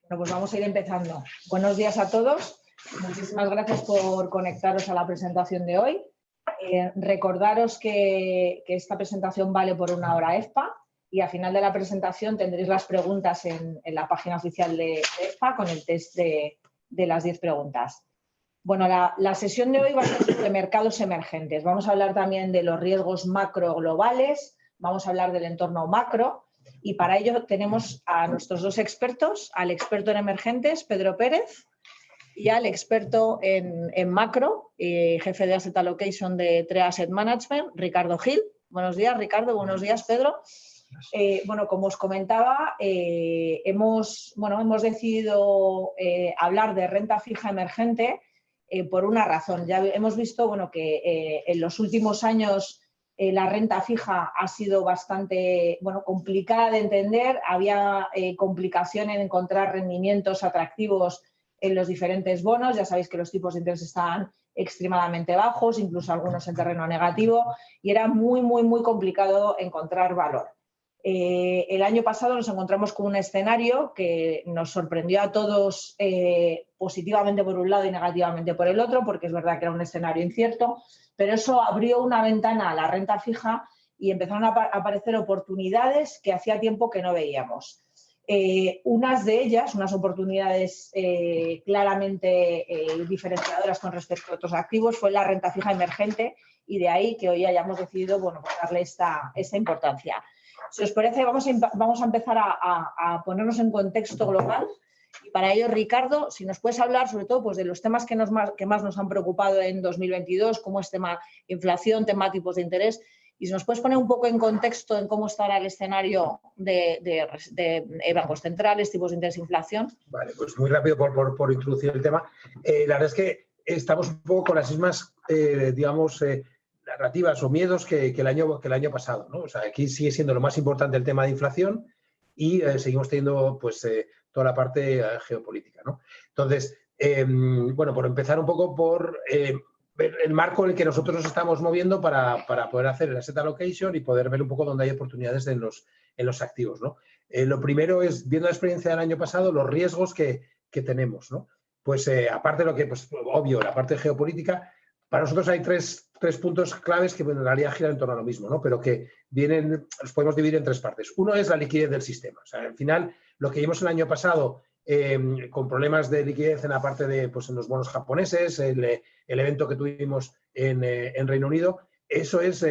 Bueno, pues vamos a ir empezando. Buenos días a todos. Muchísimas gracias por conectaros a la presentación de hoy. Recordaros que esta presentación vale por 1 hora EFPA y al final de la presentación tendréis las preguntas en la página oficial de EFPA con el test de las 10 preguntas. Bueno, la sesión de hoy va a ser sobre mercados emergentes. Vamos a hablar también de los riesgos macro globales, vamos a hablar del entorno macro. Y para ello tenemos a nuestros 2 expertos, al experto en emergentes, Pedro Pérez, y al experto en macro, jefe de Asset Allocation de TREA Asset Management, Ricardo Gil. Buenos días, Ricardo. Buenos días, Pedro. Bueno, como os comentaba, hemos decidido hablar de renta fija emergente por una razón. Ya hemos visto que en los últimos años la renta fija ha sido bastante complicada de entender. Había complicación en encontrar rendimientos atractivos en los diferentes bonos. Ya sabéis que los tipos de interés estaban extremadamente bajos, incluso algunos en terreno negativo, y era muy complicado encontrar valor. El año pasado nos encontramos con un escenario que nos sorprendió a todos positivamente por un lado y negativamente por el otro, porque es verdad que era un escenario incierto, pero eso abrió una ventana a la renta fija y empezaron a aparecer oportunidades que hacía tiempo que no veíamos. Unas de ellas, unas oportunidades claramente diferenciadoras con respecto a otros activos, fue la renta fija emergente, y de ahí que hoy hayamos decidido darle esta importancia. Si os parece, vamos a empezar a ponernos en contexto global. Y para ello, Ricardo, si nos puedes hablar sobre todo de los temas que más nos han preocupado en 2022, como es tema inflación, tema tipos de interés, y si nos puedes poner un poco en contexto en cómo estará el escenario de bancos centrales, tipos de interés e inflación. Vale, pues muy rápido por introducir el tema. La verdad es que estamos un poco con las mismas, narrativas o miedos que el año pasado, ¿no? O sea, aquí sigue siendo lo más importante el tema de inflación y seguimos teniendo toda la parte geopolítica, ¿no? Entonces, por empezar un poco por ver el marco en el que nosotros nos estamos moviendo para poder hacer el asset allocation y poder ver un poco dónde hay oportunidades en los activos, ¿no? Lo primero es, viendo la experiencia del año pasado, los riesgos que tenemos, ¿no? Pues aparte de lo que, obvio, la parte geopolítica, para nosotros hay tres puntos claves que en realidad giran en torno a lo mismo, ¿no? Pero que los podemos dividir en 3 partes. Uno es la liquidez del sistema. O sea, al final, lo que vimos el año pasado con problemas de liquidez en la parte de en los bonos japoneses, el evento que tuvimos en Reino Unido, eso es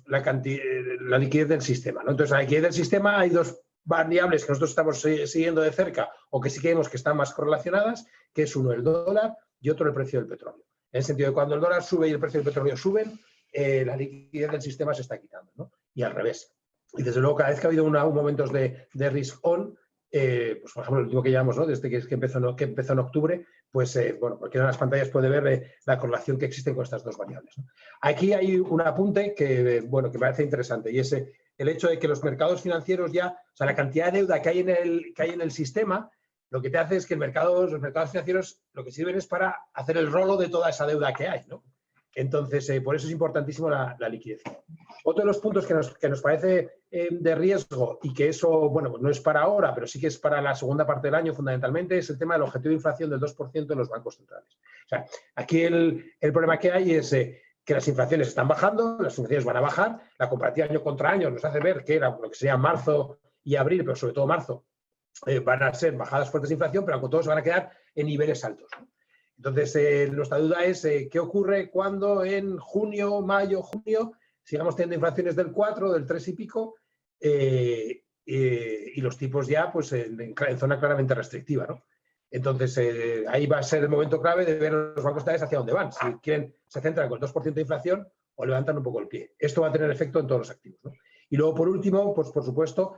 la liquidez del sistema, ¿no? Entonces, la liquidez del sistema hay 2 variables que nosotros estamos siguiendo de cerca o que sí que vemos que están más correlacionadas, que es uno el dólar y otro el precio del petróleo. En el sentido de cuando el dólar sube y el precio del petróleo suben, la liquidez del sistema se está quitando, ¿no? Y al revés. Y desde luego, cada vez que ha habido momentos de risk on, por ejemplo, el último que llevamos, ¿no? Desde que empezó en octubre, cualquiera de las pantallas puede ver la correlación que existe con estas 2 variables, ¿no? Aquí hay un apunte que me parece interesante, y es el hecho de que los mercados financieros la cantidad de deuda que hay en el sistema, lo que te hace es que los mercados financieros lo que sirven es para hacer el rolo de toda esa deuda que hay, ¿no? Entonces, por eso es importantísimo la liquidez. Otro de los puntos que nos parece de riesgo y que eso, no es para ahora, pero sí que es para la segunda parte del año fundamentalmente, es el tema del objetivo de inflación del 2% en los bancos centrales. O sea, aquí el problema que hay es que las inflaciones están bajando, las inflaciones van a bajar, la comparativa año contra año nos hace ver que era lo que sería marzo y abril, pero sobre todo marzo, van a ser bajadas fuertes de inflación, pero con todo se van a quedar en niveles altos, ¿no? Entonces, nuestra duda es qué ocurre cuando en junio, mayo, junio sigamos teniendo inflaciones del 4, del 3 y pico y los tipos ya en zona claramente restrictiva, ¿no? Entonces, ahí va a ser el momento clave de ver los bancos centrales hacia dónde van. Si se centran con el 2% de inflación o levantan un poco el pie. Esto va a tener efecto en todos los activos, ¿no? Y luego, por último, por supuesto,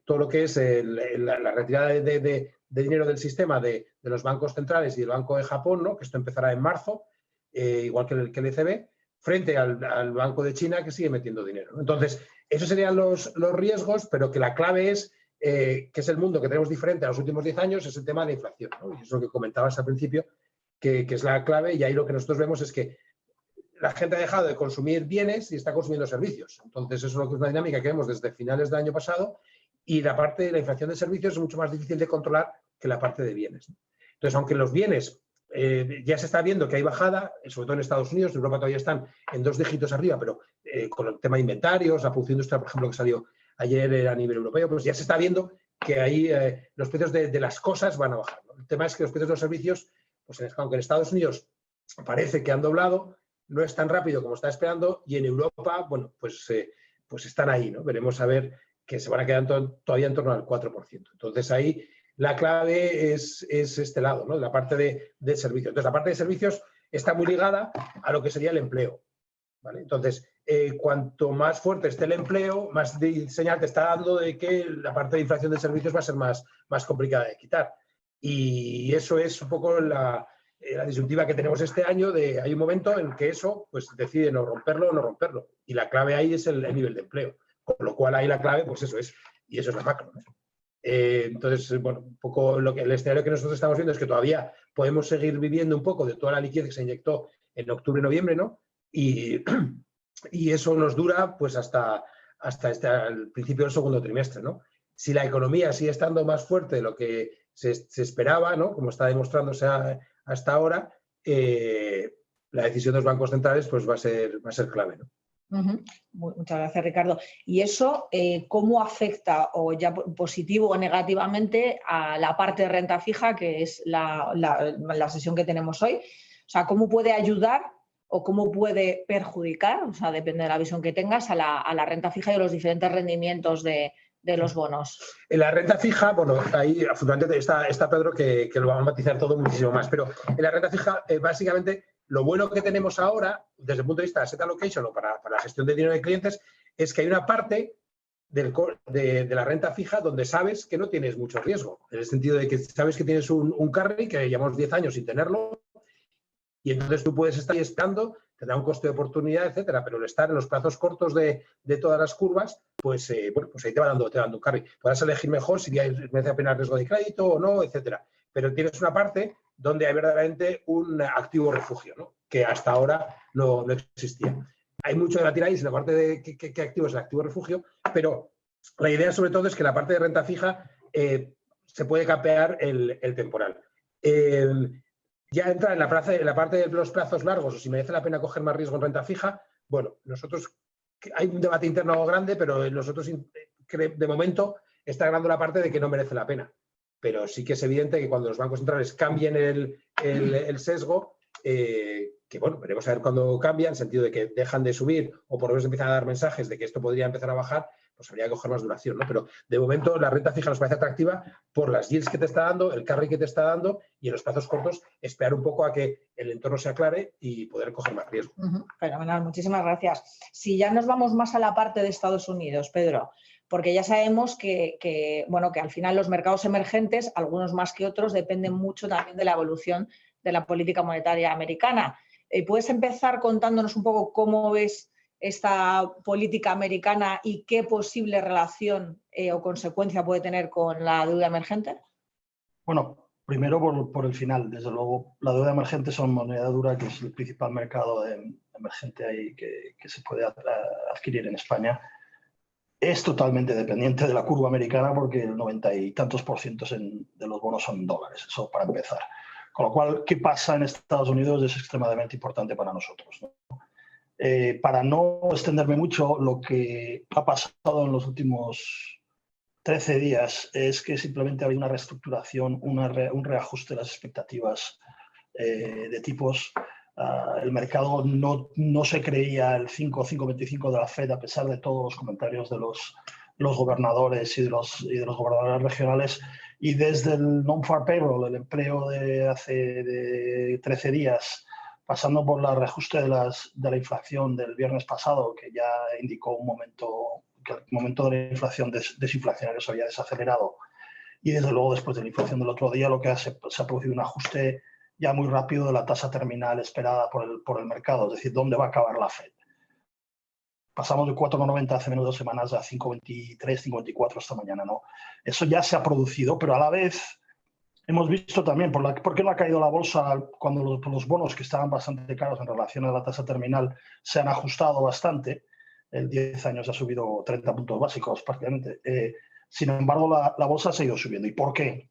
todo lo que es la retirada de dinero del sistema de los bancos centrales y del Banco de Japón, ¿no? Que esto empezará en marzo, igual que el ECB, frente al Banco de China, que sigue metiendo dinero, ¿no? Entonces, esos serían los riesgos, pero que la clave es, que es el mundo que tenemos diferente a los últimos 10 años, es el tema de la inflación, ¿no? Y es lo que comentabas al principio, que es la clave, y ahí lo que nosotros vemos es que la gente ha dejado de consumir bienes y está consumiendo servicios. Entonces, eso es lo que es una dinámica que vemos desde finales del año pasado, y la parte de la inflación de servicios es mucho más difícil de controlar que la parte de bienes, ¿no? Entonces, aunque los bienes ya se está viendo que hay bajada, sobre todo en Estados Unidos, en Europa todavía están en 2 dígitos arriba, pero con el tema de inventarios, la producción industrial, por ejemplo, que salió ayer a nivel europeo, pues ya se está viendo que ahí los precios de las cosas van a bajar, ¿no? El tema es que los precios de los servicios, pues aunque en Estados Unidos parece que han doblado, no es tan rápido como está esperando, y en Europa, bueno, pues están ahí, ¿no? Veremos a ver que se van a quedar todavía en torno al 4%. Entonces ahí la clave es este lado, ¿no? La parte de servicios. Entonces la parte de servicios está muy ligada a lo que sería el empleo, ¿vale? Entonces, cuanto más fuerte esté el empleo, más señal te está dando de que la parte de inflación de servicios va a ser más complicada de quitar. Y eso es un poco la disyuntiva que tenemos este año. Hay un momento en que eso pues decide no romperlo o no romperlo. Y la clave ahí es el nivel de empleo. Con lo cual ahí la clave, pues eso es. Y eso es la macro, ¿no? Entonces, bueno, un poco el escenario que nosotros estamos viendo es que todavía podemos seguir viviendo un poco de toda la liquidez que se inyectó en octubre y noviembre, ¿no? Y eso nos dura pues hasta el principio del segundo trimestre, ¿no? Si la economía sigue estando más fuerte de lo que se esperaba, ¿no? Como está demostrándose hasta ahora, la decisión de los bancos centrales pues va a ser clave, ¿no? Muchas gracias, Ricardo. ¿Y eso cómo afecta, o ya positivo o negativamente, a la parte de renta fija, que es la sesión que tenemos hoy? O sea, ¿cómo puede ayudar o cómo puede perjudicar, o sea, depende de la visión que tengas, a la renta fija y a los diferentes rendimientos de los bonos? En la renta fija, bueno, ahí absolutamente está Pedro que lo va a matizar todo muchísimo más, pero en la renta fija, básicamente, lo bueno que tenemos ahora, desde el punto de vista de asset allocation o para la gestión de dinero de clientes, es que hay una parte de la renta fija donde sabes que no tienes mucho riesgo, en el sentido de que sabes que tienes un carry que llevamos 10 años sin tenerlo, y entonces tú puedes estar ahí esperando, te da un coste de oportunidad, etcétera, pero el estar en los plazos cortos de todas las curvas, pues bueno, pues ahí te va dando un carry. Podrás elegir mejor si merece la pena el riesgo de crédito o no, etcétera. Pero tienes una parte donde hay verdaderamente un activo refugio, ¿no? Que hasta ahora no existía. Hay mucho de latir ahí en la parte de qué activo es el activo refugio, pero la idea sobre todo es que la parte de renta fija se puede capear el temporal. Ya entra en la parte de los plazos largos, o si merece la pena coger más riesgo en renta fija. Bueno, nosotros, hay un debate interno grande, pero nosotros de momento está ganando la parte de que no merece la pena. Pero sí que es evidente que cuando los bancos centrales cambien el sesgo, que bueno, veremos a ver cuándo cambia, en el sentido de que dejan de subir o por lo menos empiezan a dar mensajes de que esto podría empezar a bajar, pues habría que coger más duración, ¿no? Pero de momento la renta fija nos parece atractiva por las yields que te está dando, el carry que te está dando, y en los plazos cortos esperar un poco a que el entorno se aclare y poder coger más riesgo. Fenomenal, muchísimas gracias. Si ya nos vamos más a la parte de Estados Unidos, Pedro, porque ya sabemos que al final los mercados emergentes, algunos más que otros, dependen mucho también de la evolución de la política monetaria americana. ¿Puedes empezar contándonos un poco cómo ves esta política americana y qué posible relación o consecuencia puede tener con la deuda emergente? Bueno, primero por el final. Desde luego, la deuda emergente son moneda dura, que es el principal mercado emergente ahí que se puede adquirir en España. Es totalmente dependiente de la curva americana porque el 90 y tantos % de los bonos son dólares, eso para empezar. Con lo cual, ¿qué pasa en Estados Unidos? Es extremadamente importante para nosotros, ¿no? Para no extenderme mucho, lo que ha pasado en los últimos 13 días es que simplemente ha habido una reestructuración, un reajuste de las expectativas de tipos. El mercado no se creía el 5,25 de la Fed, a pesar de todos los comentarios de los gobernadores y de los gobernadores regionales. Y desde el non-farm payroll, el empleo de hace 13 días, pasando por el reajuste de la inflación del viernes pasado, que ya indicó que el momento de la inflación desinflacionaria se había desacelerado, y desde luego después de la inflación del otro día, lo que se ha producido un ajuste ya muy rápido de la tasa terminal esperada por el mercado, es decir, dónde va a acabar la Fed. Pasamos de 4,90 hace menos de 2 semanas a 5,23, 5,24 esta mañana, ¿no? Eso ya se ha producido, pero a la vez hemos visto también por qué no ha caído la bolsa cuando los bonos, que estaban bastante caros en relación a la tasa terminal, se han ajustado bastante. El 10 años ha subido 30 puntos básicos prácticamente. Sin embargo, la bolsa ha seguido subiendo. ¿Y por qué?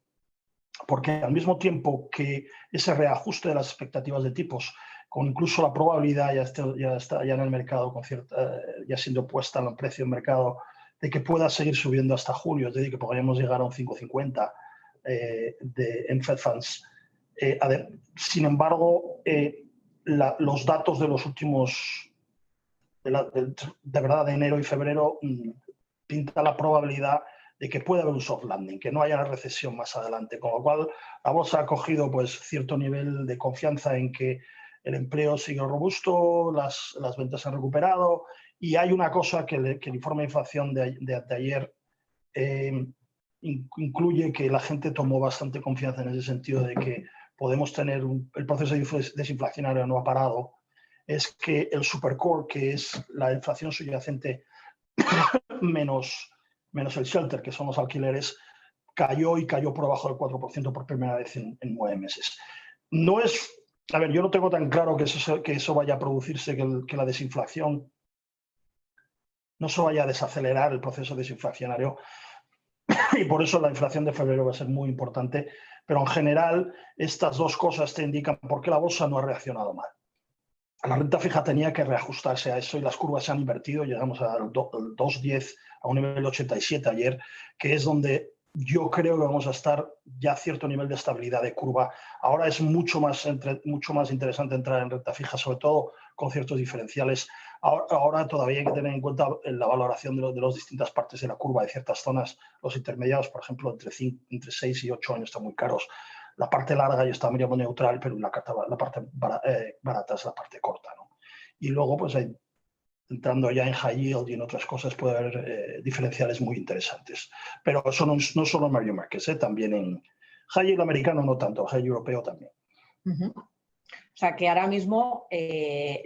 porque al mismo tiempo que ese reajuste de las expectativas de tipos, con incluso la probabilidad ya está en el mercado, con ya siendo puesta en el precio del mercado, de que pueda seguir subiendo hasta julio, es decir, que podríamos llegar a un 5,50 en Fed Funds. Sin embargo, los datos de los últimos, de verdad, de enero y febrero, pinta la probabilidad de que pueda haber un soft landing, que no haya una recesión más adelante, con lo cual la bolsa ha cogido pues, cierto nivel de confianza en que el empleo sigue robusto, las ventas han recuperado, y hay una cosa que el informe de inflación de ayer incluye, que la gente tomó bastante confianza en ese sentido de que podemos tener el proceso desinflacionario no ha parado, es que el supercore, que es la inflación subyacente menos el shelter, que son los alquileres, cayó por abajo del 4% por primera vez en 9 meses. No es, a ver, yo no tengo tan claro que eso vaya a producirse, que la desinflación no se vaya a desacelerar el proceso desinflacionario, y por eso la inflación de febrero va a ser muy importante, pero en general estas dos cosas te indican por qué la bolsa no ha reaccionado mal. La renta fija tenía que reajustarse a eso y las curvas se han invertido. Llegamos al 2,10 a un nivel de 87 ayer, que es donde yo creo que vamos a estar ya a cierto nivel de estabilidad de curva. Ahora es mucho más interesante entrar en renta fija, sobre todo con ciertos diferenciales. Ahora todavía hay que tener en cuenta la valoración de las distintas partes de la curva. De ciertas zonas, los intermediados, por ejemplo, entre 6 y 8 años están muy caros. La parte larga ya está medio neutral, pero la parte barata es la parte corta, ¿no? Y luego, pues entrando ya en high yield y en otras cosas, puede haber diferenciales muy interesantes. Pero eso no solo en emerging markets, también en high yield americano no tanto, high yield europeo también. O sea, que ahora mismo,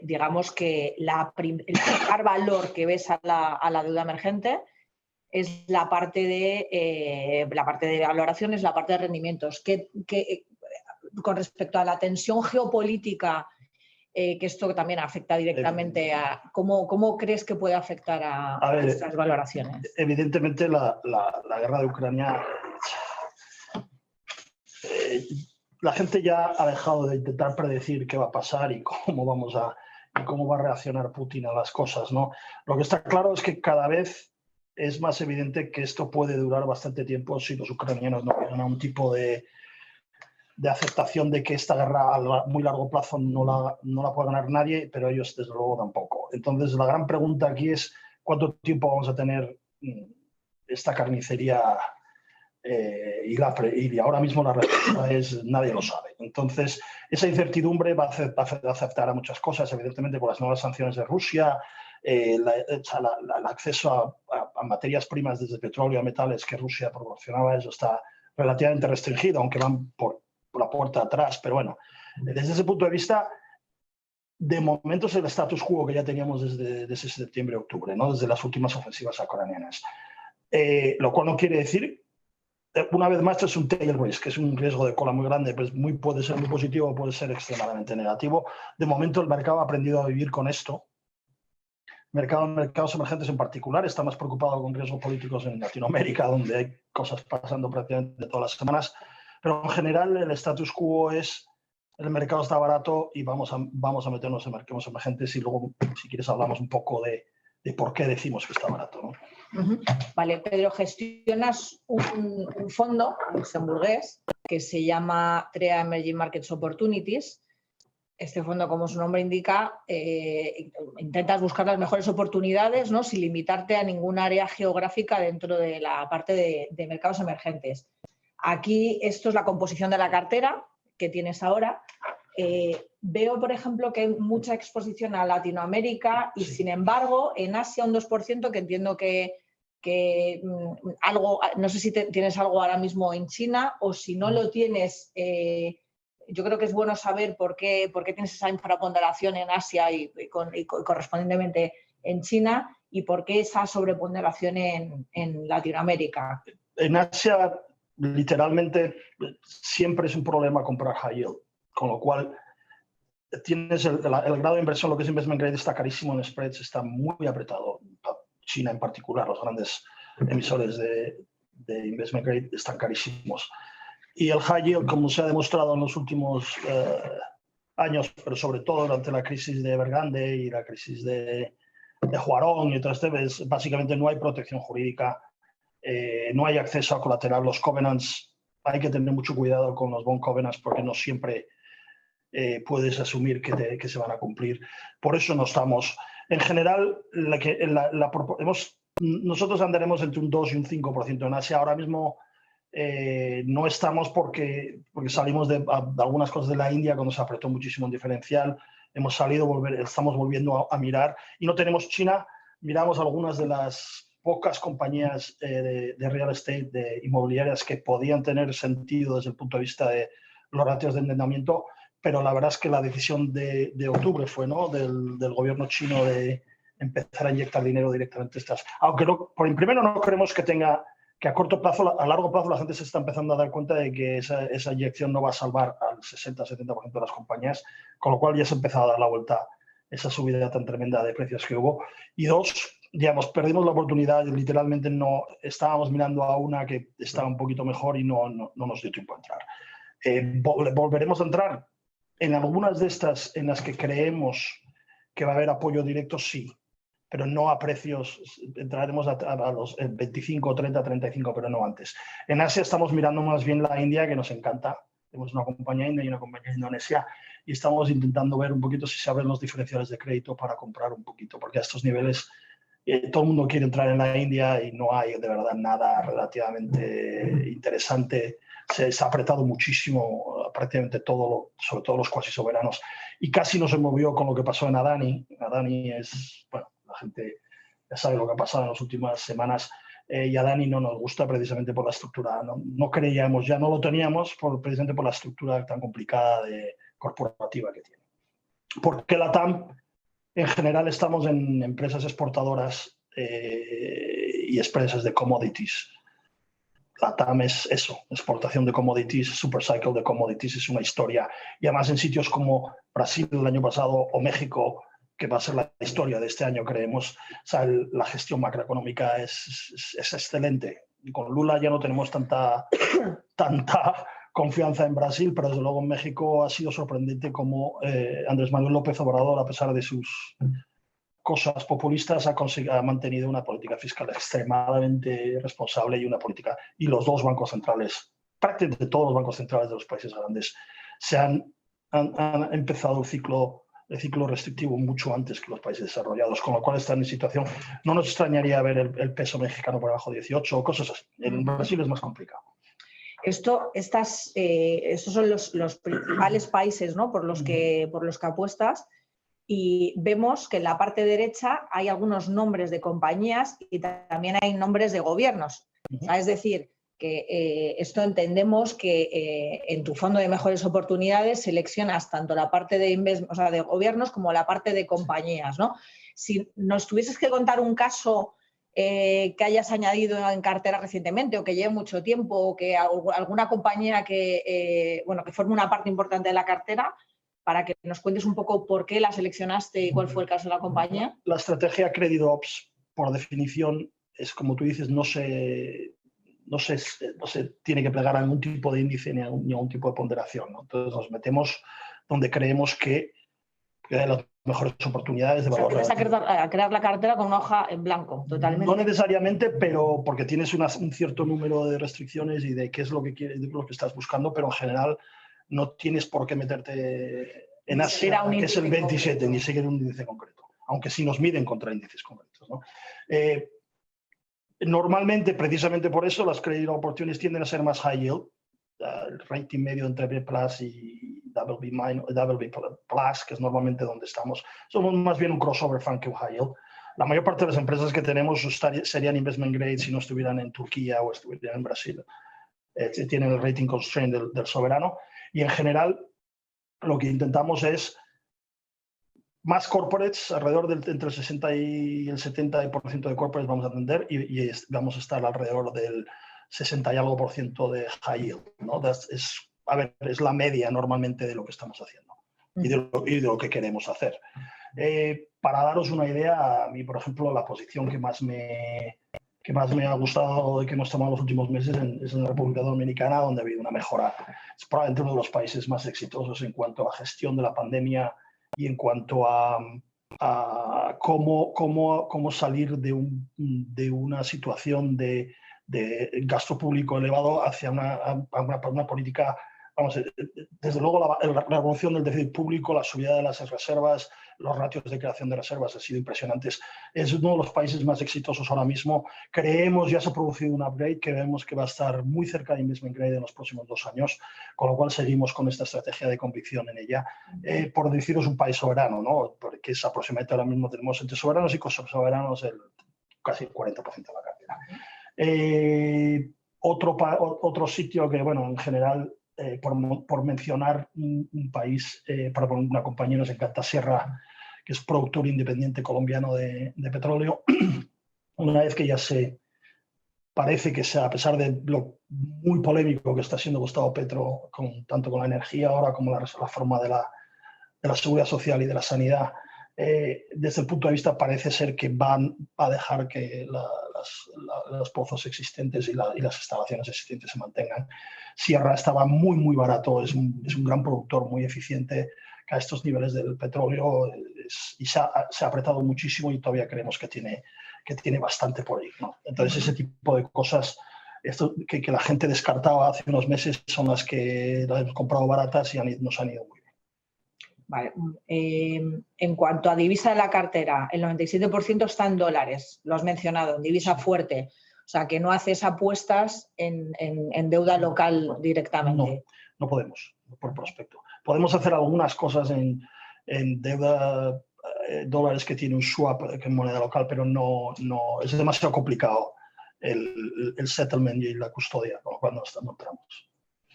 digamos que el principal valor que ves a la deuda emergente es la parte de valoraciones, la parte de rendimientos. Que con respecto a la tensión geopolítica, que esto también afecta directamente a... ¿Cómo crees que puede afectar a estas valoraciones? Evidentemente, la guerra de Ucrania... la gente ya ha dejado de intentar predecir qué va a pasar y cómo va a reaccionar Putin a las cosas, ¿no? Lo que está claro es que cada vez es más evidente que esto puede durar bastante tiempo si los ucranianos no llegan a un tipo de aceptación de que esta guerra a muy largo plazo no la puede ganar nadie, pero ellos desde luego tampoco. Entonces la gran pregunta aquí es cuánto tiempo vamos a tener esta carnicería y ahora mismo la respuesta es nadie lo sabe. Entonces esa incertidumbre va a afectar a muchas cosas, evidentemente por las nuevas sanciones de Rusia, el acceso a materias primas desde petróleo a metales que Rusia proporcionaba, eso está relativamente restringido, aunque van por la puerta atrás, pero bueno, desde ese punto de vista, de momento es el status quo que ya teníamos desde septiembre-octubre, ¿no? Desde las últimas ofensivas ucranianas. Lo cual no quiere decir, una vez más, es un tail risk, que es un riesgo de cola muy grande, pues puede ser muy positivo o puede ser extremadamente negativo. De momento el mercado ha aprendido a vivir con esto. Mercados emergentes en particular está más preocupado con riesgos políticos en Latinoamérica, donde hay cosas pasando prácticamente todas las semanas. Pero en general el status quo es el mercado está barato y vamos a meternos en mercados emergentes y luego, si quieres, hablamos un poco de por qué decimos que está barato, ¿no? Vale, Pedro, gestionas un fondo luxemburgués que se llama TREA Emerging Markets Opportunities. Este fondo, como su nombre indica, intentas buscar las mejores oportunidades, ¿no? Sin limitarte a ningún área geográfica dentro de la parte de mercados emergentes. Aquí esto es la composición de la cartera que tienes ahora. Veo, por ejemplo, que hay mucha exposición a Latinoamérica y, sin embargo, en Asia un 2%, que entiendo que algo, no sé si tienes algo ahora mismo en China o si no lo tienes, yo creo que es bueno saber por qué tienes esa infraponderación en Asia y correspondientemente en China y por qué esa sobreponderación en Latinoamérica. En Asia, literalmente, siempre es un problema comprar high yield, con lo cual tienes el grado de inversión, lo que es investment grade, está carísimo en spreads, está muy apretado. China en particular, los grandes emisores de investment grade están carísimos. Y el high yield, como se ha demostrado en los últimos años, pero sobre todo durante la crisis de Evergrande y la crisis de Juarón y todo este, básicamente no hay protección jurídica, no hay acceso a colateral. Los covenants, hay que tener mucho cuidado con los bond covenants porque no siempre puedes asumir que se van a cumplir. Por eso no estamos. En general, nosotros andaremos entre un 2 y un 5% en Asia. Ahora mismo no estamos porque salimos de algunas cosas de la India cuando se apretó muchísimo el diferencial. Hemos salido, estamos volviendo a mirar. Y no tenemos China. Miramos algunas de las pocas compañías de real estate, de inmobiliarias, que podían tener sentido desde el punto de vista de los ratios de endeudamiento, pero la verdad es que la decisión de octubre fue, ¿no?, del gobierno chino de empezar a inyectar dinero directamente estas. Aunque primero no creemos que a corto plazo, a largo plazo, la gente se está empezando a dar cuenta de que esa inyección no va a salvar al 60-70% de las compañías, con lo cual ya se ha empezado a dar la vuelta esa subida tan tremenda de precios que hubo. Y dos, digamos, perdimos la oportunidad, literalmente no estábamos mirando a una que estaba un poquito mejor y no nos dio tiempo a entrar. ¿Volveremos a entrar en algunas de estas en las que creemos que va a haber apoyo directo? Sí, pero no a precios, entraremos a los 25, 30, 35, pero no antes. En Asia estamos mirando más bien la India, que nos encanta. Tenemos una compañía india y una compañía indonesia y estamos intentando ver un poquito si se abren los diferenciales de crédito para comprar un poquito, porque a estos niveles todo el mundo quiere entrar en la India y no hay de verdad nada relativamente interesante. Se ha apretado muchísimo prácticamente todo, sobre todo los cuasi soberanos, y casi no se movió con lo que pasó en Adani. Adani es, bueno, la gente ya sabe lo que ha pasado en las últimas semanas, y Adani no nos gusta precisamente por la estructura. No creíamos, ya no lo teníamos precisamente por la estructura tan complicada corporativa que tiene. Porque la TAM, en general, estamos en empresas exportadoras y empresas de commodities. La TAM es eso, exportación de commodities, super cycle de commodities, es una historia. Y además en sitios como Brasil el año pasado o México, que va a ser la historia de este año, creemos, o sea, la gestión macroeconómica es excelente. Y con Lula ya no tenemos tanta confianza en Brasil, pero desde luego en México ha sido sorprendente cómo Andrés Manuel López Obrador, a pesar de sus cosas populistas, ha mantenido una política fiscal extremadamente responsable y los dos bancos centrales, prácticamente todos los bancos centrales de los países grandes, han empezado el ciclo restrictivo mucho antes que los países desarrollados, con lo cual están en situación. No nos extrañaría ver el peso mexicano por debajo de 18 o cosas así. En Brasil es más complicado. Estos son los principales países, ¿no?, por los que apuestas, y vemos que en la parte derecha hay algunos nombres de compañías y también hay nombres de gobiernos. O sea, es decir, que esto entendemos que en tu fondo de mejores oportunidades seleccionas tanto la parte de gobiernos como la parte de compañías, ¿no? Si nos tuvieses que contar un caso que hayas añadido en cartera recientemente o que lleve mucho tiempo o que alguna compañía que forme una parte importante de la cartera, para que nos cuentes un poco por qué la seleccionaste y cuál fue el caso de la compañía. La estrategia Credit Ops, por definición, es como tú dices, no se tiene que plegar a ningún tipo de índice ni a ningún tipo de ponderación, ¿no? Entonces nos metemos donde creemos que hay las mejores oportunidades de valor. O sea, vas a crear la cartera con una hoja en blanco, totalmente. No necesariamente, pero porque tienes un cierto número de restricciones y de qué es lo que quieres, de lo que estás buscando, pero en general no tienes por qué meterte en Asia, que es el 27, ni seguir un índice concreto, aunque sí nos miden contra índices concretos, ¿no? Normalmente, precisamente por eso, las credit opportunities tienden a ser más high yield. El rating medio entre B+ y BB+, que es normalmente donde estamos, somos más bien un crossover fund que un high yield. La mayor parte de las empresas que tenemos serían investment grade si no estuvieran en Turquía o estuvieran en Brasil. Tienen el rating constraint del soberano, y en general lo que intentamos es más corporates, alrededor entre el 60 y el 70% de corporates vamos a atender, y vamos a estar alrededor del 60 y algo por ciento de high yield, ¿no? Es la media normalmente de lo que estamos haciendo y de lo que queremos hacer. Para daros una idea, a mí, por ejemplo, la posición que más me que más me ha gustado y que hemos tomado los últimos meses es en la República Dominicana, donde ha habido una mejora. Es probablemente uno de los países más exitosos en cuanto a gestión de la pandemia y en cuanto a cómo salir de una situación de gasto público elevado hacia una política, vamos, desde luego la evolución del déficit público, la subida de las reservas, los ratios de creación de reservas han sido impresionantes. Es uno de los países más exitosos ahora mismo. Creemos, ya se ha producido un upgrade, creemos que va a estar muy cerca de investment grade en los próximos 2 años, con lo cual seguimos con esta estrategia de convicción en ella. Por deciros un país soberano, ¿no? Porque es aproximadamente ahora mismo tenemos entre soberanos y soberanos casi el 40% de la cartera. Otro sitio que, bueno, en general, por mencionar un país, para una compañía nos encanta Sierra, que es productor independiente colombiano de petróleo. Una vez que ya parece que a pesar de lo muy polémico que está siendo Gustavo Petro, tanto con la energía ahora como la reforma de la seguridad social y de la sanidad, desde el punto de vista parece ser que van a dejar que los pozos existentes y las instalaciones existentes se mantengan. Sierra estaba muy barato, es un gran productor muy eficiente, que a estos niveles del petróleo y se ha apretado muchísimo y todavía creemos que tiene bastante por ahí, ¿no? Entonces ese tipo de cosas que la gente descartaba hace unos meses son las que las hemos comprado baratas y nos han ido muy bien. Vale. En cuanto a divisa de la cartera, el 97% está en dólares, lo has mencionado, en divisa fuerte. O sea, que no haces apuestas en deuda local directamente. No podemos, por prospecto. Podemos hacer algunas cosas en deuda dólares que tiene un swap que es moneda local, pero no es demasiado complicado el settlement y la custodia, con lo cual no entramos.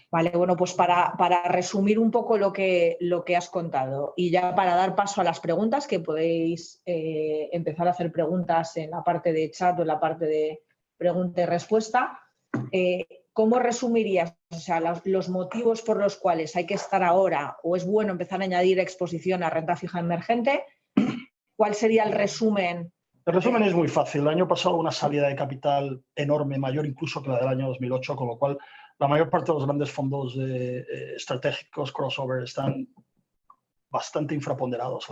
Vale, bueno, pues para resumir un poco lo que has contado y ya para dar paso a las preguntas, que podéis empezar a hacer preguntas en la parte de chat o en la parte de pregunta y respuesta. ¿Cómo resumirías, o sea, los motivos por los cuales hay que estar ahora o es bueno empezar a añadir exposición a renta fija emergente? ¿Cuál sería el resumen? El resumen es muy fácil. El año pasado una salida de capital enorme, mayor incluso que la del año 2008, con lo cual la mayor parte de los grandes fondos estratégicos crossover están bastante infraponderados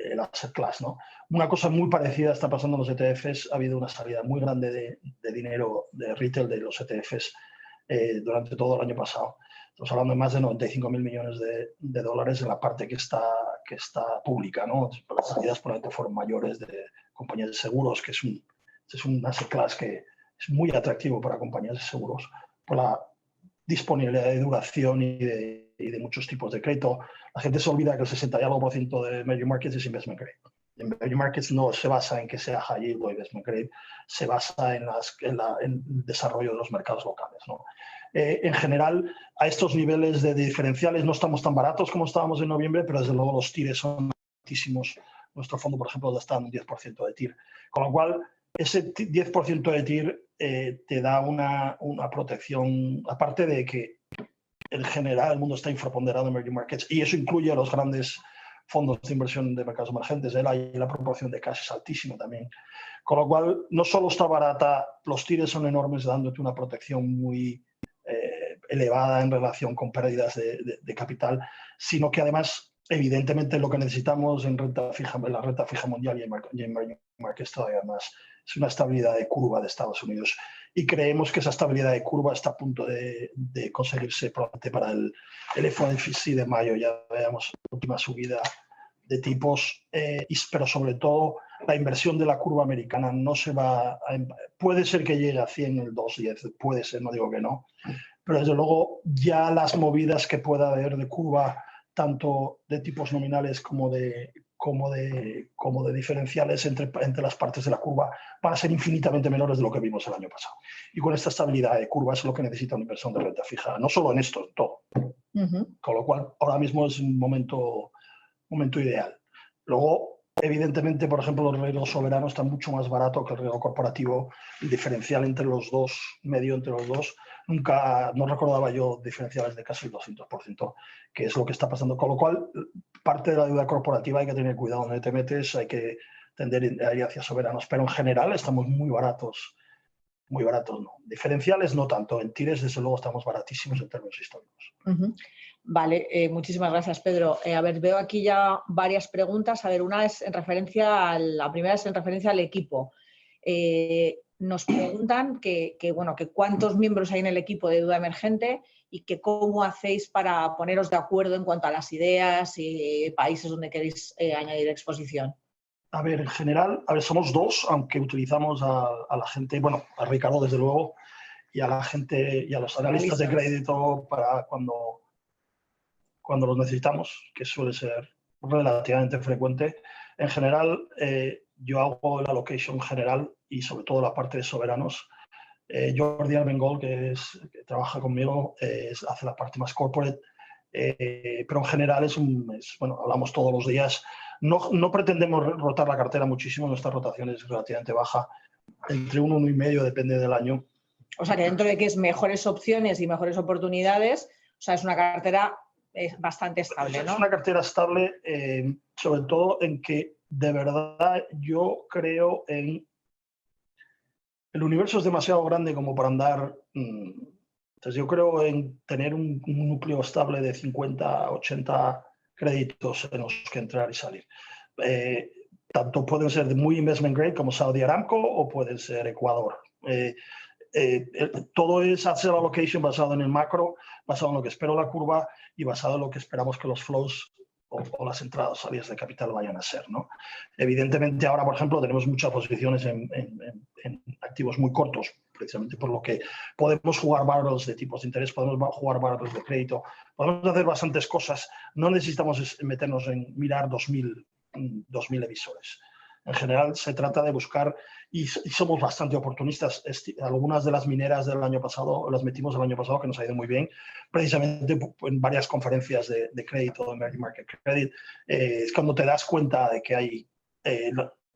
el asset class, ¿no? Una cosa muy parecida está pasando en los ETFs. Ha habido una salida muy grande de dinero de retail de los ETFs durante todo el año pasado. Estamos hablando de más de 95.000 millones de dólares en la parte que está pública, ¿no? Las salidas probablemente fueron mayores de compañías de seguros, que es un asset class que es muy atractivo para compañías de seguros por la disponibilidad de duración y de muchos tipos de crédito. La gente se olvida que el 60 y algo % de emerging markets es investment grade. En emerging markets no se basa en que sea high yield o investment grade, se basa en el desarrollo de los mercados locales, ¿no? En general, a estos niveles de diferenciales no estamos tan baratos como estábamos en noviembre, pero desde luego los TIRs son altísimos. Nuestro fondo, por ejemplo, está en un 10% de TIR. Con lo cual, ese 10% de TIR te da una protección, aparte de que en general el mundo está infraponderado en emerging markets, y eso incluye a los grandes fondos de inversión de mercados emergentes, la proporción de cash es altísima también. Con lo cual, no solo está barata, los TIRs son enormes, dándote una protección muy elevada en relación con pérdidas de capital, sino que además, evidentemente, lo que necesitamos en la renta fija mundial y en emerging markets todavía más es una estabilidad de curva de Estados Unidos. Y creemos que esa estabilidad de curva está a punto de conseguirse probablemente para el FOMC de mayo. Ya veamos la última subida de tipos, pero sobre todo la inversión de la curva americana no se va puede ser que llegue a 100 el 2-10, puede ser, no digo que no, pero desde luego ya las movidas que pueda haber de curva, tanto de tipos nominales como de diferenciales entre las partes de la curva, van a ser infinitamente menores de lo que vimos el año pasado. Y con esta estabilidad de curva es lo que necesita una inversión de renta fija, no solo en esto, en todo. Con lo cual, ahora mismo es un momento ideal. Luego, evidentemente, por ejemplo, el riesgo soberano está mucho más barato que el riesgo corporativo. El diferencial entre los dos, medio entre los dos, no recordaba yo diferenciales de casi el 200%, que es lo que está pasando. Con lo cual, parte de la deuda corporativa hay que tener cuidado donde te metes, hay que tender a ir hacia soberanos, pero en general estamos muy baratos no. Diferenciales no tanto, en TIRES desde luego estamos baratísimos en términos históricos. Vale, muchísimas gracias, Pedro. A ver, veo aquí ya varias preguntas. A ver, una es en referencia la primera es en referencia al equipo. Nos preguntan que cuántos miembros hay en el equipo de deuda emergente y que cómo hacéis para poneros de acuerdo en cuanto a las ideas y países donde queréis añadir exposición. A ver, en general, somos dos, aunque utilizamos a la gente, bueno, a Ricardo desde luego, y a la gente y a los analistas de crédito para cuando los necesitamos, que suele ser relativamente frecuente. En general, yo hago la allocation general y sobre todo la parte de soberanos. Jordi Armengol, que trabaja conmigo, hace la parte más corporate, pero en general bueno, hablamos todos los días. No pretendemos rotar la cartera muchísimo, nuestra rotación es relativamente baja, entre 1 y 1,5, depende del año. O sea, que dentro de que es mejores opciones y mejores oportunidades, o sea, es una cartera bastante estable, ¿no? Es una cartera estable, sobre todo en que de verdad yo creo en... El universo es demasiado grande como para andar... Entonces yo creo en tener un núcleo estable de 50, 80 créditos en los que entrar y salir. Tanto pueden ser de muy investment grade como Saudi Aramco o pueden ser Ecuador. Todo es asset allocation basado en el macro, basado en lo que espero la curva y basado en lo que esperamos que los flows o las entradas o salidas de capital vayan a ser, ¿no? Evidentemente ahora, por ejemplo, tenemos muchas posiciones en activos muy cortos, precisamente por lo que podemos jugar barrels de tipos de interés, podemos jugar barrels de crédito, podemos hacer bastantes cosas. No necesitamos meternos en mirar 2.000 emisores. En general se trata de buscar, y somos bastante oportunistas. Algunas de las mineras del año pasado, las metimos el año pasado, que nos ha ido muy bien, precisamente en varias conferencias de crédito, de Emerging Market Credit. Es cuando te das cuenta de que hay,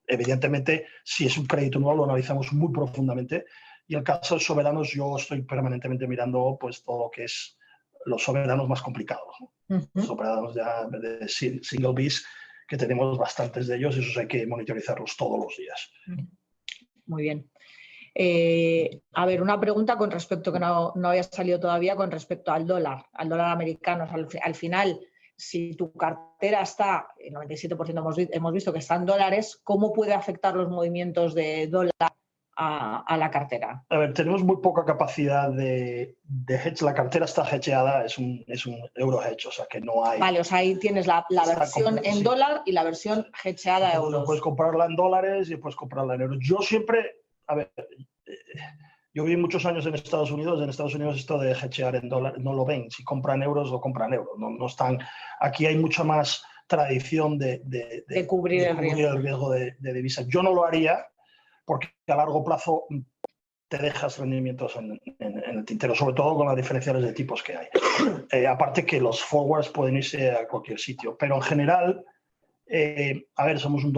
evidentemente, si es un crédito nuevo, lo analizamos muy profundamente. Y el caso de soberanos, yo estoy permanentemente mirando pues, todo lo que es los soberanos más complicados, ¿no? Soberanos ya de single Bs, que tenemos bastantes de ellos y esos hay que monitorizarlos todos los días. Muy bien. A ver, una pregunta con respecto que no había salido todavía con respecto al dólar americano. O sea, al final, si tu cartera está, el 97% hemos visto que está en dólares, ¿cómo puede afectar los movimientos de dólar a la cartera? A ver, tenemos muy poca capacidad de hedge. La cartera está hedgeada, es un euro hedge, o sea que no hay... Vale, o sea, ahí tienes la versión en dólar y la versión hedgeada a euros. Puedes comprarla en dólares y puedes comprarla en euros. Yo siempre, a ver, yo viví muchos años en Estados Unidos. En Estados Unidos esto de hedgear en dólares no lo ven. Si compran euros, lo compran euros. No están... Aquí hay mucha más tradición de cubrir el riesgo de divisa. Yo no lo haría, porque a largo plazo te dejas rendimientos en el tintero, sobre todo con las diferenciales de tipos que hay. Aparte que los forwards pueden irse a cualquier sitio, pero en general, a ver, somos un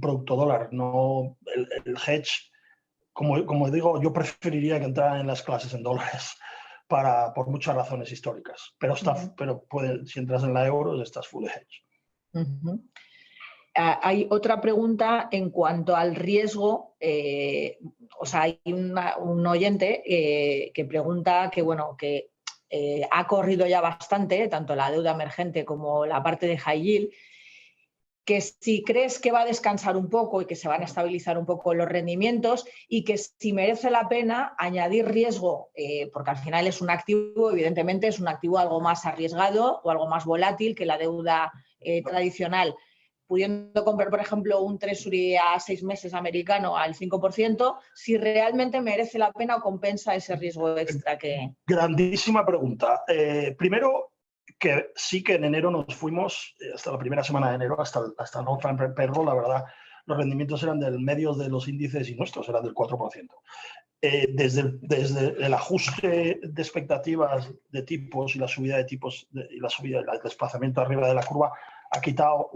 producto dólar, no el hedge. Como digo, yo preferiría que entraran en las clases en dólares por muchas razones históricas, pero si entras en la euros estás full hedge. Hay otra pregunta en cuanto al riesgo. O sea, hay un oyente que pregunta que ha corrido ya bastante, tanto la deuda emergente como la parte de high yield, que si crees que va a descansar un poco y que se van a estabilizar un poco los rendimientos y que si merece la pena añadir riesgo, porque al final es un activo, evidentemente es un activo algo más arriesgado o algo más volátil que la deuda tradicional, pudiendo comprar, por ejemplo, un Treasury a 6 meses americano al 5%, si realmente merece la pena o compensa ese riesgo extra que... Grandísima pregunta. Primero, que sí que en enero nos fuimos, hasta la primera semana de enero, hasta Northern Payroll, la verdad, los rendimientos eran del medio de los índices y nuestros eran del 4%. Desde el ajuste de expectativas de tipos y la subida de tipos y el desplazamiento arriba de la curva, ha quitado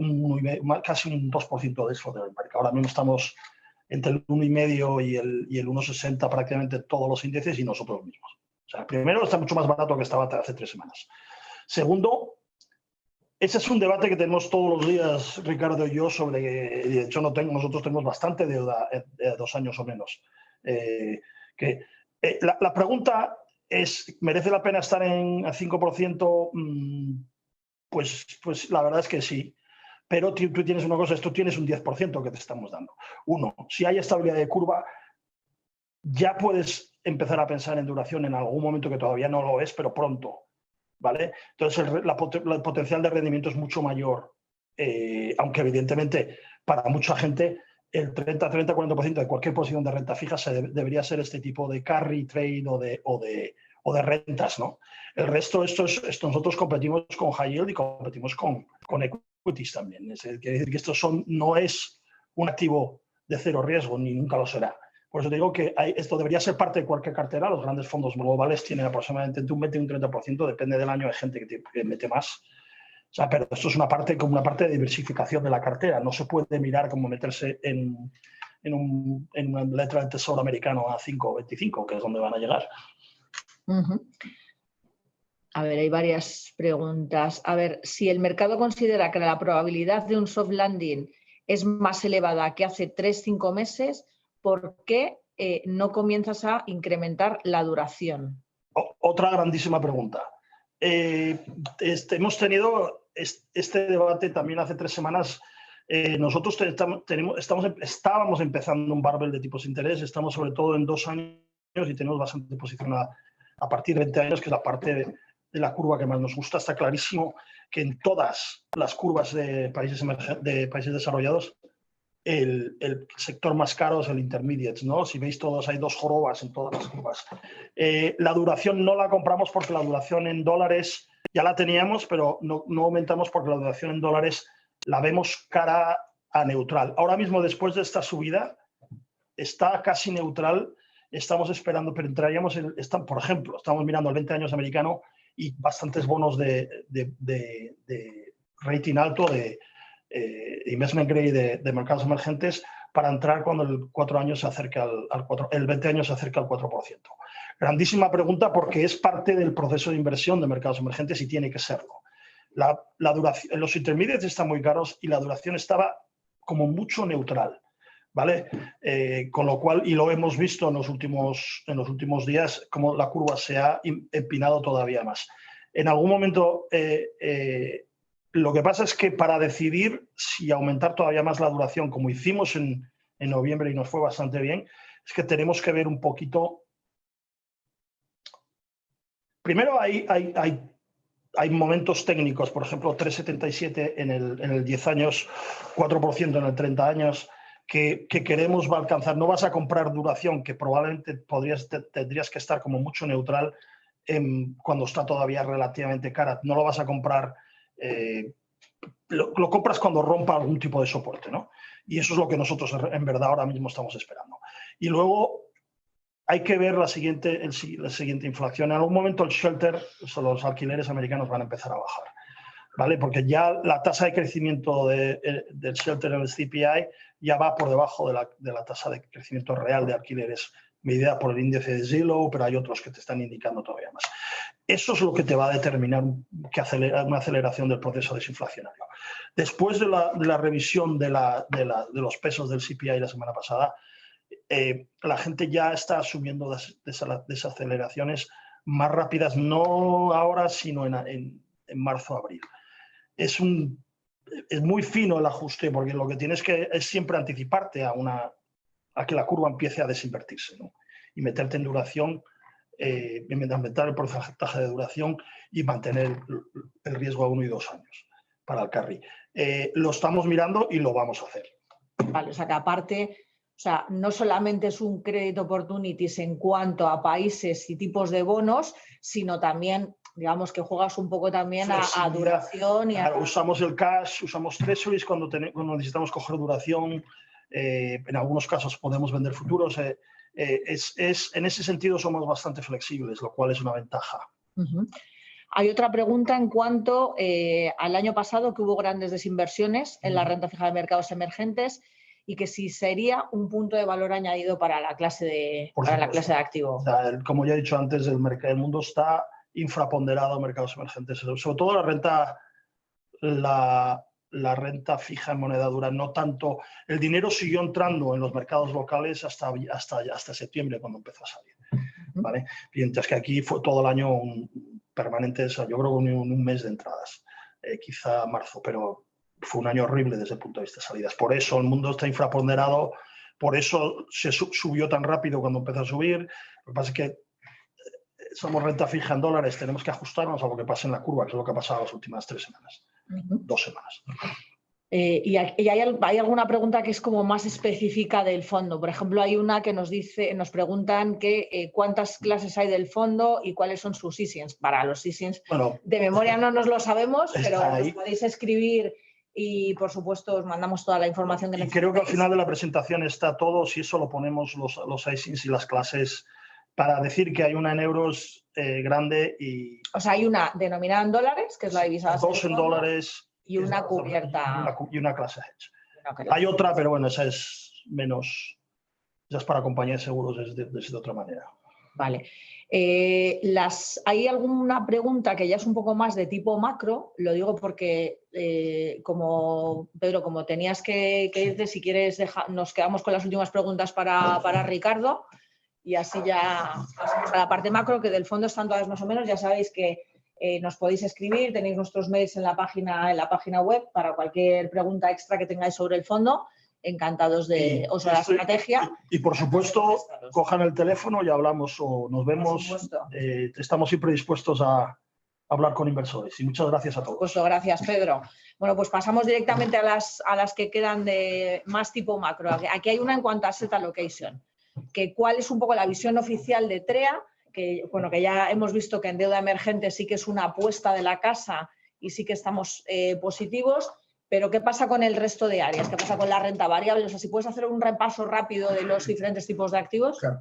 casi un 2% de eso del mercado. Ahora mismo estamos entre el 1,5 y el 1,60 prácticamente todos los índices y nosotros mismos. O sea, primero está mucho más barato que estaba hace 3 semanas. Segundo, Ese es un debate que tenemos todos los días, Ricardo y yo, sobre, de hecho nosotros tenemos bastante deuda de 2 años o menos. La pregunta es, ¿merece la pena estar en a 5%? Pues la verdad es que sí. Pero tú tienes una cosa, tú tienes un 10% que te estamos dando. Uno, si hay estabilidad de curva, ya puedes empezar a pensar en duración en algún momento, que todavía no lo es, pero pronto, ¿vale? Entonces el potencial de rendimiento es mucho mayor, aunque evidentemente para mucha gente el 30-40% de cualquier posición de renta fija debería ser este tipo de carry trade o de rentas, ¿no? El resto, nosotros competimos con high yield y competimos con equities también. Quiere decir que no es un activo de cero riesgo, ni nunca lo será. Por eso te digo que esto debería ser parte de cualquier cartera. Los grandes fondos globales tienen aproximadamente entre un 20 y un 30%, depende del año, hay gente que mete más. O sea, pero esto es como una parte de diversificación de la cartera. No se puede mirar como meterse en una letra del Tesoro americano a 5,25, que es donde van a llegar. A ver, hay varias preguntas. A ver, si el mercado considera que la probabilidad de un soft landing es más elevada que hace 3-5 meses, ¿por qué no comienzas a incrementar la duración? Otra grandísima pregunta. Hemos tenido este debate también hace 3 semanas. Nosotros estábamos empezando un barbell de tipos de interés, estamos sobre todo en 2 años y tenemos bastante posición a partir de 20 años, que es la parte de la curva que más nos gusta. Está clarísimo que en todas las curvas de países desarrollados el sector más caro es el intermediate, ¿no? Si veis todos, hay 2 jorobas en todas las curvas. La duración no la compramos porque la duración en dólares ya la teníamos, pero no aumentamos porque la duración en dólares la vemos cara a neutral. Ahora mismo, después de esta subida, está casi neutral. Estamos esperando, pero entraríamos por ejemplo, estamos mirando el 20 años americano y bastantes bonos de rating alto, de investment grade de mercados emergentes, para entrar cuando el 4 años se acerca el 20 años se acerca al 4%. Grandísima pregunta, porque es parte del proceso de inversión de mercados emergentes y tiene que serlo. La duración, los intermediates están muy caros y la duración estaba como mucho neutral, ¿vale? Con lo cual, y lo hemos visto en los últimos días, como la curva se ha empinado todavía más. En algún momento, lo que pasa es que para decidir si aumentar todavía más la duración, como hicimos en noviembre y nos fue bastante bien, es que tenemos que ver un poquito. Primero hay momentos técnicos, por ejemplo, 3,77 en el 10 años, 4% en el 30 años, que queremos va a alcanzar. No vas a comprar duración, que probablemente tendrías que estar como mucho neutral cuando está todavía relativamente cara. No lo vas a comprar, lo compras cuando rompa algún tipo de soporte, ¿no? Y eso es lo que nosotros en verdad ahora mismo estamos esperando. Y luego hay que ver la siguiente inflación. En algún momento el shelter, los alquileres americanos, van a empezar a bajar, ¿vale? Porque ya la tasa de crecimiento del shelter en el CPI ya va por debajo de la tasa de crecimiento real de alquileres, medida por el índice de Zillow, pero hay otros que te están indicando todavía más. Eso es lo que te va a determinar una aceleración del proceso desinflacionario. Después de la revisión de los pesos del CPI la semana pasada, la gente ya está asumiendo desaceleraciones más rápidas, no ahora, sino en marzo, abril. Es muy fino el ajuste, porque lo que tienes que es siempre anticiparte a que la curva empiece a desinvertirse, ¿no? Y meterte en duración, aumentar el porcentaje de duración y mantener el riesgo a 1 y 2 años para el carry. Lo estamos mirando y lo vamos a hacer. Vale, o sea que aparte, o sea, no solamente es un credit opportunities en cuanto a países y tipos de bonos, sino también, digamos, que juegas un poco también a duración. Claro, usamos el cash, usamos treasuries cuando necesitamos coger duración. En algunos casos podemos vender futuros. En ese sentido somos bastante flexibles, lo cual es una ventaja. Hay otra pregunta en cuanto al año pasado, que hubo grandes desinversiones en la renta fija de mercados emergentes, y que si sería un punto de valor añadido para la clase de activo. O sea, como ya he dicho antes, el mundo está infraponderado en mercados emergentes, sobre todo la renta la renta fija en moneda dura, no tanto. El dinero siguió entrando en los mercados locales hasta septiembre, cuando empezó a salir, ¿vale? Mientras que aquí fue todo el año permanente, yo creo que un mes de entradas, quizá marzo, pero fue un año horrible desde el punto de vista de salidas. Por eso el mundo está infraponderado, por eso se subió tan rápido cuando empezó a subir. Lo que pasa es que somos renta fija en dólares, tenemos que ajustarnos a lo que pasa en la curva, que es lo que ha pasado las últimas 3 semanas. 2 semanas. ¿Y hay alguna pregunta que es como más específica del fondo? Por ejemplo, hay una que nos preguntan cuántas clases hay del fondo y cuáles son sus ISINs. Para los ISINs, bueno, de memoria no nos lo sabemos, pero os podéis escribir y, por supuesto, os mandamos toda la información que necesitéis. Creo que al final de la presentación está todo, si eso lo ponemos los ISINs y las clases, para decir que hay una en euros grande y... O sea, hay una denominada en dólares, que es la divisa. 2 en dólares. Y una cubierta. Y una clase hedge. Hay otra, pero bueno, esa es menos... Esa es para compañías de seguros de otra manera. Vale. ¿Hay alguna pregunta que ya es un poco más de tipo macro? Lo digo porque, Pedro, como tenías que irte, si quieres, nos quedamos con las últimas preguntas para Ricardo. Y así ya pasamos a la parte macro, que del fondo están todas más o menos. Ya sabéis que nos podéis escribir, tenéis nuestros mails en la página web para cualquier pregunta extra que tengáis sobre el fondo. Encantados de la estrategia. Y por supuesto, cojan el teléfono y hablamos o nos vemos. Estamos siempre dispuestos a hablar con inversores. Y muchas gracias a todos. Pues gracias, Pedro. Bueno, pues pasamos directamente a las que quedan de más tipo macro. Aquí hay una en cuanto a asset allocation. ¿Cuál es un poco la visión oficial de TREA? Que ya hemos visto que en deuda emergente sí que es una apuesta de la casa y sí que estamos positivos, pero ¿qué pasa con el resto de áreas? ¿Qué pasa con la renta variable? O sea, si puedes hacer un repaso rápido de los diferentes tipos de activos. Claro.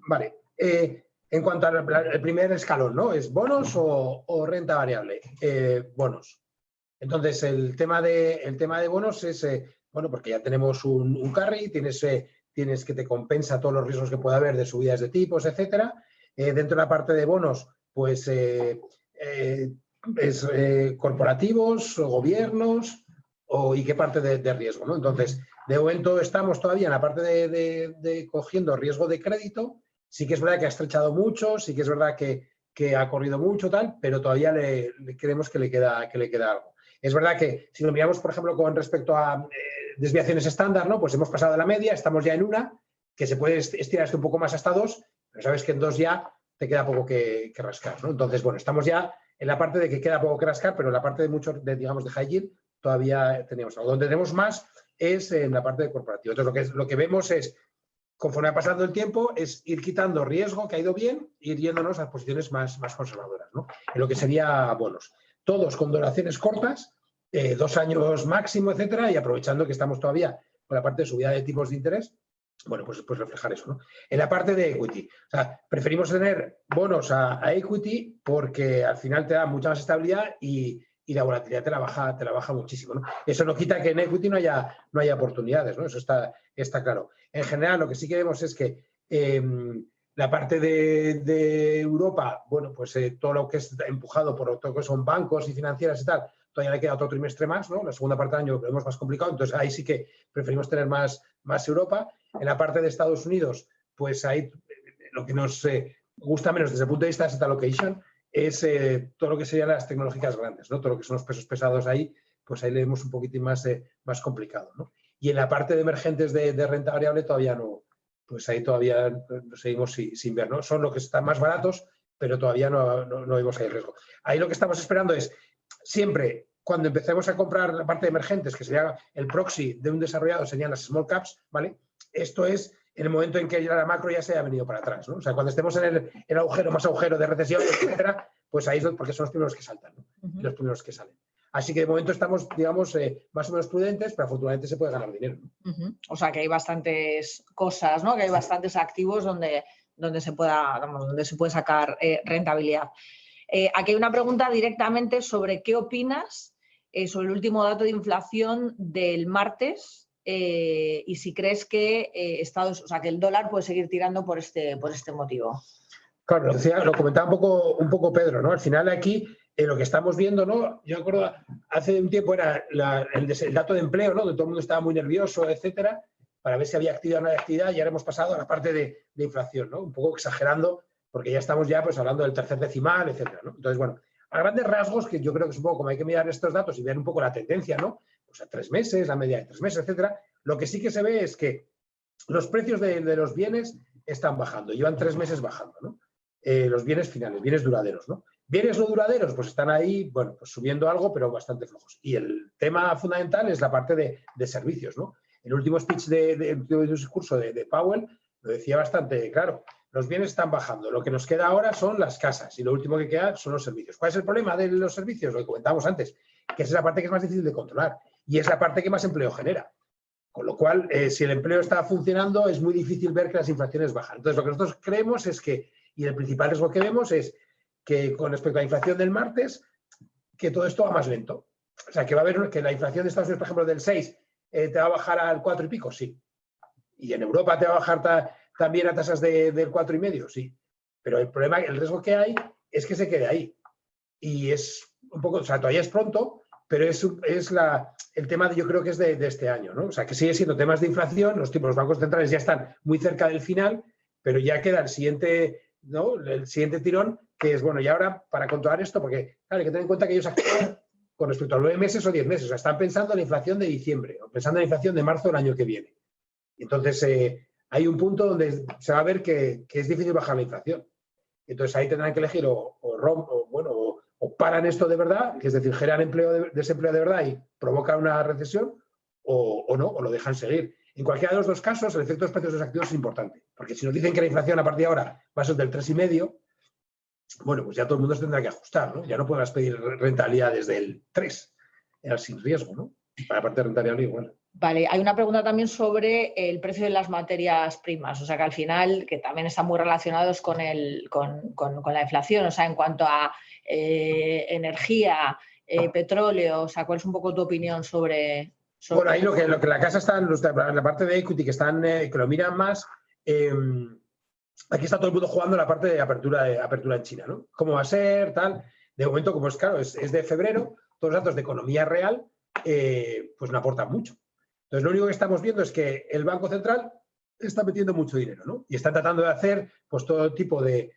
Vale. En cuanto al primer escalón, ¿no? ¿Es bonos o renta variable? Bonos. Entonces, el tema de bonos es, porque ya tenemos un carry, tienes que te compensa todos los riesgos que pueda haber de subidas de tipos, etcétera. Dentro de la parte de bonos, pues corporativos, o gobiernos y qué parte de riesgo, ¿no? Entonces, de momento estamos todavía en la parte de cogiendo riesgo de crédito. Sí que es verdad que ha estrechado mucho, sí que es verdad que ha corrido mucho, tal, pero todavía le creemos que le queda algo. Es verdad que si lo miramos, por ejemplo, con respecto a desviaciones estándar, ¿no? Pues hemos pasado de la media, estamos ya en una, que se puede estirar esto un poco más hasta 2, pero sabes que en 2 ya te queda poco que rascar, ¿no? Entonces, bueno, estamos ya en la parte de que queda poco que rascar, pero en la parte de muchos, digamos, de high yield, todavía tenemos algo. Donde tenemos más es en la parte de corporativo. Entonces, lo que vemos es, conforme va pasando el tiempo, es ir quitando riesgo, que ha ido bien, e ir yéndonos a posiciones más conservadoras, ¿no? En lo que sería bonos. Todos con duraciones cortas, 2 años máximo, etcétera, y aprovechando que estamos todavía con la parte de subida de tipos de interés, bueno, pues reflejar eso, ¿no? En la parte de equity, o sea, preferimos tener bonos a equity porque al final te da mucha más estabilidad y la volatilidad te la baja muchísimo, ¿no? Eso no quita que en equity no haya oportunidades, ¿no? Eso está claro. En general, lo que sí que vemos es que la parte de Europa, bueno, pues todo lo que es empujado por todo lo que son bancos y financieras y tal, todavía le queda otro trimestre más, ¿no? La segunda parte del año lo vemos más complicado, entonces ahí sí que preferimos tener más Europa. En la parte de Estados Unidos, pues ahí lo que nos gusta menos desde el punto de vista de asset allocation es todo lo que serían las tecnológicas grandes, ¿no? Todo lo que son los pesos pesados ahí, pues ahí le vemos un poquitín más complicado, ¿no? Y en la parte de emergentes de renta variable todavía no, pues ahí todavía seguimos sin ver, ¿no? Son los que están más baratos, pero todavía no vemos ahí riesgo. Ahí lo que estamos esperando es siempre, cuando empecemos a comprar la parte de emergentes, que sería el proxy de un desarrollado, serían las small caps, ¿vale? Esto es en el momento en que ya la macro ya se haya venido para atrás, ¿no? O sea, cuando estemos en el agujero, más agujero de recesión, etcétera, pues ahí es porque son los primeros que saltan, ¿no? Y los primeros que salen. Así que de momento estamos, digamos, más o menos prudentes, pero afortunadamente se puede ganar dinero, ¿no? O sea, que hay bastantes cosas, ¿no? Que hay bastantes activos donde se puede sacar rentabilidad. Aquí hay una pregunta directamente sobre qué opinas sobre el último dato de inflación del martes y si crees que que el dólar puede seguir tirando por este motivo. Claro, lo comentaba un poco Pedro, ¿no? Al final aquí lo que estamos viendo, ¿no? Yo recuerdo hace un tiempo era el dato de empleo, ¿no? Donde todo el mundo estaba muy nervioso, etcétera, para ver si había actividad o no había actividad, y ahora hemos pasado a la parte de inflación, ¿no? Un poco exagerando, porque ya estamos pues, hablando del tercer decimal, etcétera, ¿no? Entonces, bueno, a grandes rasgos, que yo creo que es un poco como hay que mirar estos datos y ver un poco la tendencia, ¿no? Pues a 3 meses, la media de 3 meses, etcétera, lo que sí que se ve es que los precios de los bienes están bajando, llevan 3 meses bajando, ¿no? Los bienes finales, bienes duraderos, ¿no? Bienes no duraderos, pues están ahí, bueno, pues subiendo algo, pero bastante flojos. Y el tema fundamental es la parte de servicios, ¿no? El último speech de discurso de Powell lo decía bastante claro. Los bienes están bajando. Lo que nos queda ahora son las casas y lo último que queda son los servicios. ¿Cuál es el problema de los servicios? Lo que comentábamos antes, que es la parte que es más difícil de controlar y es la parte que más empleo genera. Con lo cual, si el empleo está funcionando, es muy difícil ver que las inflaciones bajan. Entonces, lo que nosotros creemos es que, y el principal riesgo que vemos es que con respecto a la inflación del martes, que todo esto va más lento. O sea, que va a haber que la inflación de Estados Unidos, por ejemplo, del 6, te va a bajar al 4 y pico, sí. Y en Europa te va a bajar también a tasas del 4,5, sí. Pero el problema, el riesgo que hay es que se quede ahí. Y es un poco, o sea, todavía es pronto, pero es el tema yo creo que es de este año, ¿no? O sea, que sigue siendo temas de inflación, los bancos centrales ya están muy cerca del final, pero ya queda el siguiente, ¿no? El siguiente tirón, que es, bueno, y ahora para controlar esto, porque claro, hay que tener en cuenta que ellos actúan con respecto a 9 meses o 10 meses, o sea, están pensando en la inflación de diciembre o pensando en la inflación de marzo del año que viene. Entonces, hay un punto donde se va a ver que es difícil bajar la inflación. Entonces, ahí tendrán que elegir o paran esto de verdad, que es decir, generan desempleo de verdad y provocan una recesión, o no, o lo dejan seguir. En cualquiera de los dos casos, el efecto de los precios de los activos es importante, porque si nos dicen que la inflación a partir de ahora va a ser del 3,5, bueno, pues ya todo el mundo se tendrá que ajustar, ¿no? Ya no podrás pedir rentabilidad desde el 3, sin riesgo, ¿no? Para la parte de rentabilidad igual. Vale, hay una pregunta también sobre el precio de las materias primas, o sea que al final, que también están muy relacionados con la inflación, o sea, en cuanto a energía, petróleo, o sea, ¿cuál es un poco tu opinión sobre bueno, ahí lo que la casa está en la parte de equity, que lo miran más, aquí está todo el mundo jugando la parte de apertura en China, ¿no? ¿Cómo va a ser, tal? De momento, como es claro, es de febrero, todos los datos de economía real, pues no aportan mucho. Entonces, lo único que estamos viendo es que el Banco Central está metiendo mucho dinero, ¿no? Y está tratando de hacer pues, todo tipo de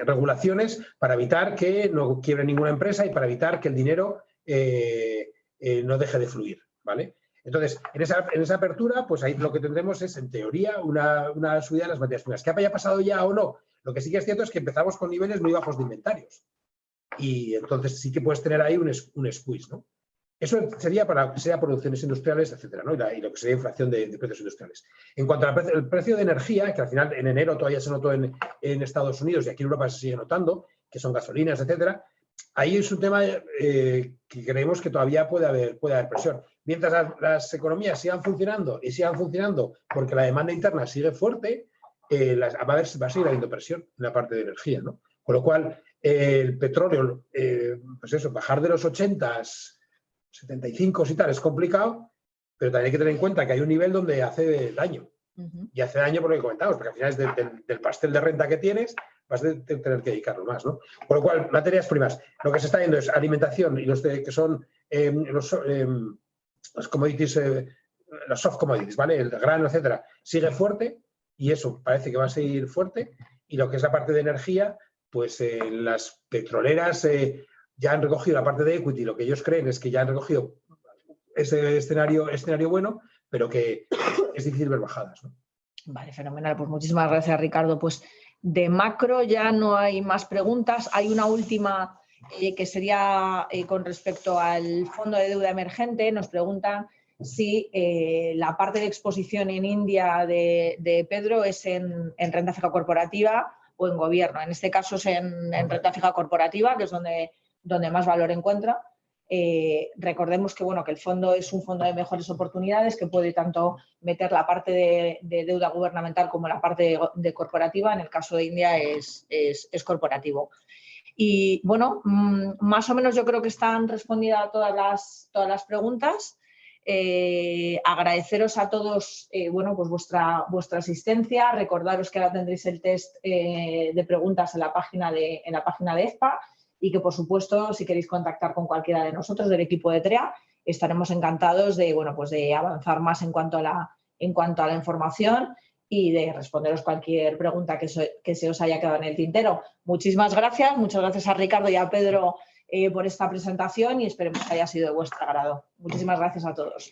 regulaciones para evitar que no quiebre ninguna empresa y para evitar que el dinero no deje de fluir, ¿vale? Entonces, en esa apertura, pues ahí lo que tendremos es, en teoría, una subida de las materias primas. ¿Que haya pasado ya o no? Lo que sí que es cierto es que empezamos con niveles muy bajos de inventarios. Y entonces sí que puedes tener ahí un squeeze, ¿no? Eso sería para producciones industriales, etcétera, ¿no? Y lo que sería inflación de precios industriales. En cuanto al precio de energía, que al final en enero todavía se notó en Estados Unidos y aquí en Europa se sigue notando, que son gasolinas, etcétera, ahí es un tema que creemos que todavía puede haber presión. Mientras las economías sigan funcionando y sigan funcionando porque la demanda interna sigue fuerte, va a seguir habiendo presión en la parte de energía, ¿no? Con lo cual, el petróleo, pues eso, bajar de los 80s, 75 y tal, es complicado, pero también hay que tener en cuenta que hay un nivel donde hace daño. Y hace daño por lo que comentamos, porque al final es del pastel de renta que tienes, vas a tener que dedicarlo más, ¿no? Con lo cual, materias primas, lo que se está viendo es alimentación y los que son los commodities, los soft commodities, ¿vale? El grano, etcétera, sigue fuerte y eso parece que va a seguir fuerte. Y lo que es la parte de energía, pues las petroleras ya han recogido la parte de equity, lo que ellos creen es que ya han recogido ese escenario bueno, pero que es difícil ver bajadas, ¿no? Vale, fenomenal. Pues muchísimas gracias, Ricardo. Pues de macro ya no hay más preguntas. Hay una última que sería con respecto al fondo de deuda emergente. Nos preguntan si la parte de exposición en India de Pedro es en renta fija corporativa o en gobierno. En este caso es en renta fija corporativa, que es donde más valor encuentra. Recordemos que, bueno, que el fondo es un fondo de mejores oportunidades que puede tanto meter la parte de deuda gubernamental como la parte de corporativa. En el caso de India es corporativo. Y bueno, más o menos yo creo que están respondidas todas las preguntas. Agradeceros a todos bueno, pues vuestra asistencia. Recordaros que ahora tendréis el test de preguntas en la página de EFPA. y que, por supuesto, si queréis contactar con cualquiera de nosotros del equipo de TREA, estaremos encantados de, bueno, pues de avanzar más en cuanto a la información y de responderos cualquier pregunta que se os haya quedado en el tintero. Muchísimas gracias, muchas gracias a Ricardo y a Pedro por esta presentación y esperemos que haya sido de vuestro agrado. Muchísimas gracias a todos.